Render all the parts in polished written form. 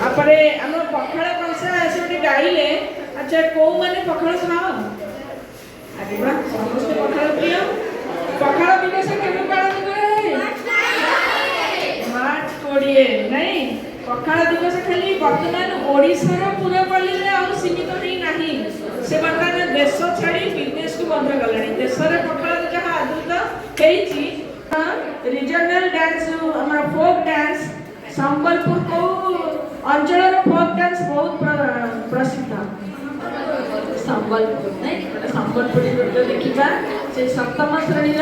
आपरे हम पखाड़ कंसा से गाइले अच्छा को माने पखाड़ खाओ अरे बा समस्त पखाड़ प्रिय पखाड़ दिवस केबे पालन करे मार्च 20 नहीं पखाड़ दिवस खाली वर्तमान ओडिसा रो पूरा पल्ली रे आ सीमित नहीं नाही से वर्तमान देश छाड़ी विदेश को बंद गलानी देश रे पखाड़ जहा आदत हेची रीजनल डांस हमरा फोक डांस संबलपुर को अंचल फोक डांस बहुत प्रसिद्ध संबलपुर नहीं संबलपुर नृत्य देखा से सप्तम श्रेणी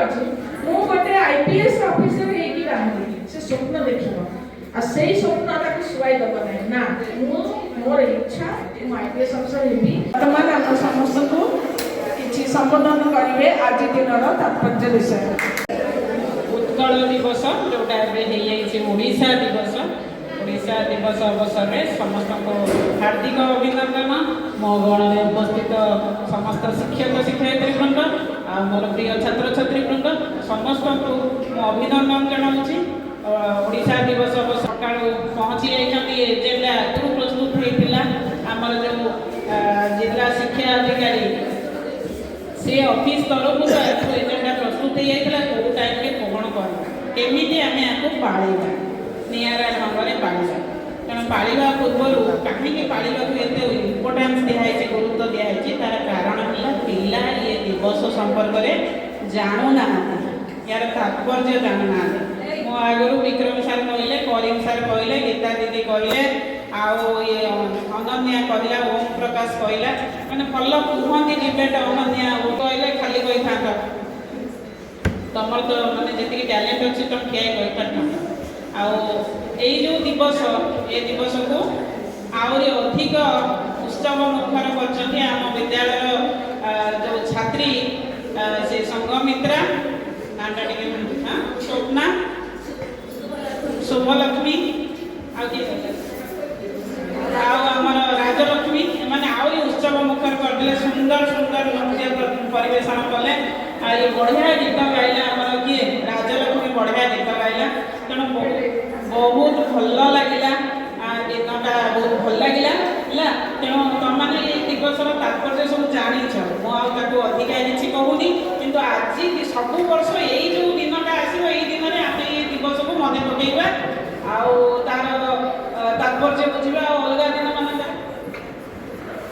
ଅଛି ମୁଁ ଗୋଟେ IPS ଅଫିସର ହେଇକି ବାହାରିଲି ସେ ସ୍ୱପ୍ନ ଦେଖିବ ଆଉ ସେଇ ସ୍ୱପ୍ନ ତାକୁ ଶୁଆଇ ଦେବ ନାହିଁ ନା ମୁଁ ମୋର ଇଚ୍ଛା ମୁଁ IPS ଅଫିସର ହେବି। ବର୍ତ୍ତମାନ ଆମ ସମସ୍ତଙ୍କୁ କିଛି ସମ୍ବୋଧନ କରିବେ ଆଜି ଦିନର ତାତ୍ପର୍ଯ୍ୟ ବିଷୟରେ। ଉତ୍କଳ ଦିବସ जोटा ओडिशा दिवस ओडिशा दिवस अवसर में समस्त को हार्दिक अभिनंदन। मो गण में उपस्थित समस्त शिक्षक शिक्षयित्री वृंद आ मोर प्रिय छात्र छात्री वृंद समस्त को अभिनंदन जनाऊँगी। ओडिशा दिवस सका पहुँची जाती एजेंडा आगु प्रस्तुत होता आमर जो जिला शिक्षा अधिकारी से ऑफिस तरफ एजेंडा प्रस्तुत हो जाता कौ टाइम कौन कर केमी आम आपको पाड़ा निरा ढंग से पाड़ा तेणु पाड़ा पूर्व कहीं पाड़ा को एत इम्पोर्टान्स दिखाई गुरुत्व दिखाई तार कारण है पिला ये दिवस संपर्क में जानूना यार तात्पर्य जानूना मो आगु विक्रम सार कहले करीम सार कहले गीता दीदी कहले आओ ये अनन्या कहला ओम प्रकाश कहला मैंने भल कहती डिबेट अनन्या कहले खाली कही था तुम तो मैंने जी टैलेंट अच्छी तुम क्या कही जो दिवस ये दिवस को आहरी अधिक उत्सव मुखर कर विद्यालय जो छात्री से संघमित्रा नाटा टे स्वप्ना शुभलक्ष्मी आमर राजलक्ष्मी मैंने आहरी उत्सव मुखर करते सुंदर सुंदर नृत्य परिवेशन कले ये बढ़िया गीत गाइला आमर किए राजलक्ष्मी बढ़िया गीत गाइला तेणु बहुत भल लगे दिनटा बहुत भल लगे तेणु तुमने ये दिवसर तात्पर्य सब जान मुझे अधिका किसी कहूनी कि आज सब वर्ष यही जो दिनटा आसो ये दिन में आम ये दिवस को मन पकईवा तार तात्पर्य बुझा अलग दिन मान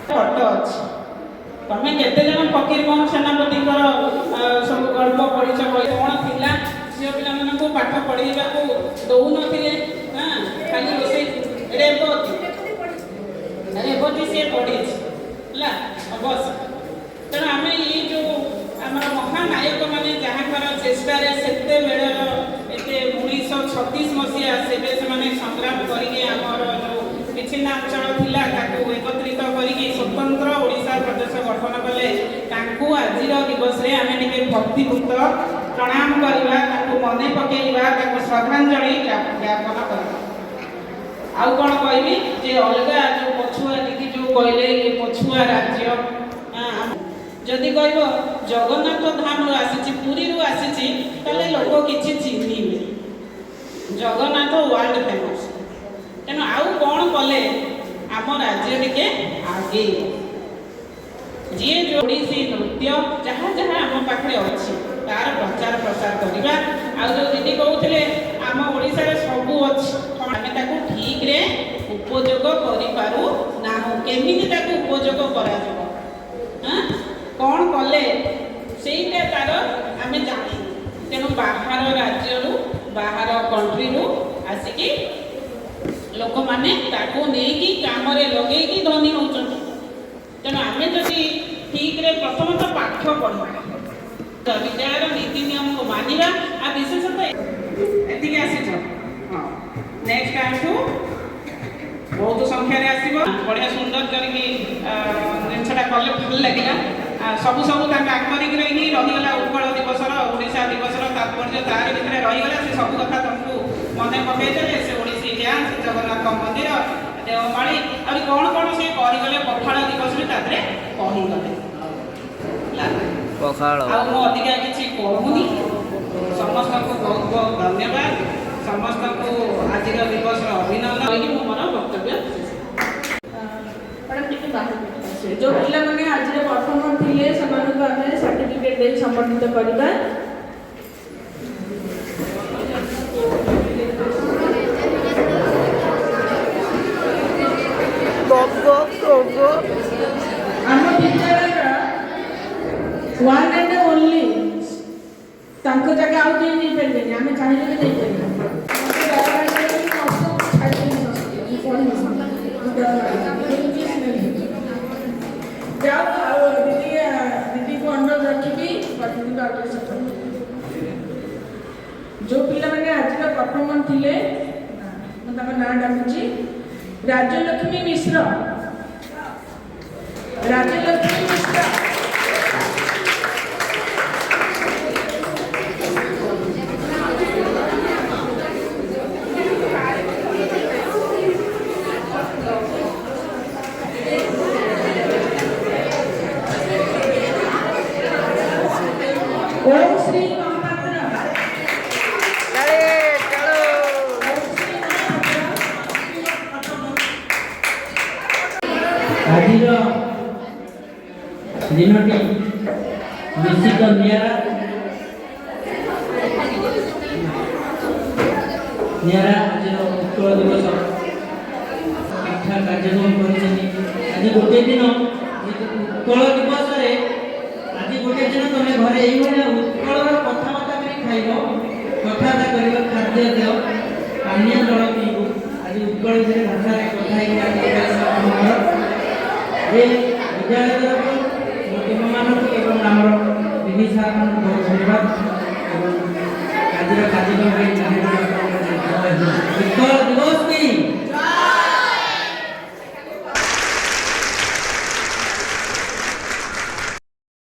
फट अच्छी तुम्हें केते जन फकीर मोहन सेनापति सब गल्प पढ़ी कौन थिला झील पिला पाठ पढ़ा दौन हाँ खाली रोसे रेवती सी पढ़ी बस तेणु आम ये जो आम महानायक मैंने जहाँकर चेष्टार से 1936 मसीहा से संग्राम करके आमर जो विच्छिन्नांचल थिला एकत्रित करके स्वतंत्र ओडिशा प्रदेश गठन कले आज दिवस रे आम टे भक्तिपूत प्रणाम करवा मन पकईवा श्रद्धांजलि ज्ञापन करवा। आउ कौन कहबी जे अलग जो पछुआ दीदी जो कहले ये पछुआ राज्य जदि कह जगन्नाथ धाम आसी पुरी आसी लोक किसी चिन्हे जगन्नाथ वर्ल्ड फेमस तेणु आउ कौन कले आम राज्य टे आगे जी जो ओडिसी नृत्य जहाँ जहाँ आम पाखे अच्छी तार प्रचार प्रसार करवा आउ जो दीदी कहते आम ओडिशा सबू अच्छी आम ठीक रे उपयोग करूना केमी उपयोग कर कौन कले से तार आम जानी तेणु बाहर राज्य बाहर कंट्री आसिकी लोक मैंने नहीं काम लगे धनी होती तेणु आम जदि ठीक रे प्रथम तो पाठ पढ़ा विद्यालय नीति नियम को मानिबा आ विशेषतः एतिक आसी हाँ नेक्स्ट आसू बहुत संख्यार आसो बढ़िया सुंदर करके जिनसा कले भल लगे सबू सबू आगरिक रहीगला उत्कल दिवसर ओडिशा दिवसर तात्पर्य तार भितर रहीगला से सब कथा तुमको मन पकईदे से ओडिसी डांस जगन्नाथ मंदिर देवमाली आ कौन कौन से करगले पखाड़ दिवस भी कहीगले अधिका किसी कहूनी समस्त को बहुत बहुत धन्यवाद समस्त को आज दिवस अभिनंदन मोर वक्तव्य जो पिला मैंने आज प्रथम थे से सर्टिफिकेट दे संबंधित करवा आम विद्यालय वन एंड ओनली जगह आउ कहीं नहीं पारे आम चाहिए भी नहीं जाओ दीदी दीदी को अनुरोध रखी ବର୍ତ୍ତମାନ ଥିଲେ ମୁଁ ତାଙ୍କ ନାଁ ଡାକୁଛି ରାଜଲକ୍ଷ୍ମୀ ମିଶ୍ର। ରାଜଲକ୍ଷ୍ମୀ ମିଶ୍ର ओम श्री महापात्र ଆଜିର ଦିନଟି ନିଶ୍ଚିତ ନିଆରା ଆଜିର ଉତ୍କଳ ଦିବସ ପିଠା କାର୍ଯ୍ୟକ୍ରମ କରିଛନ୍ତି। ଆଜି ଗୋଟିଏ ଦିନ ଉତ୍କଳ ଦିବସରେ ଆଜି ଗୋଟିଏ ଦିନ ତମେ ଘରେ ଏଇଭଳିଆ ଉତ୍କଳର କଥାବାର୍ତ୍ତା କରି ଖାଇବ, କଥାବାର୍ତ୍ତା କରିବ, ଖାଦ୍ୟ ଦିଅ, ପାନୀୟ ଜଳ ପିଇବ। ଆଜି ଉତ୍କଳ ବିଷୟରେ ଭାଷାରେ କଥା ହେଇକି ଏ ବିଦ୍ୟାଳୟ ତରଫରୁ ମୋ ଟିମମାନଙ୍କୁ ଏବଂ ଆମର ବିଧି ସାର୍ମାନଙ୍କୁ ବହୁତ ଧନ୍ୟବାଦ ଏବଂ ଆଜିର କାର୍ଯ୍ୟକ୍ରମ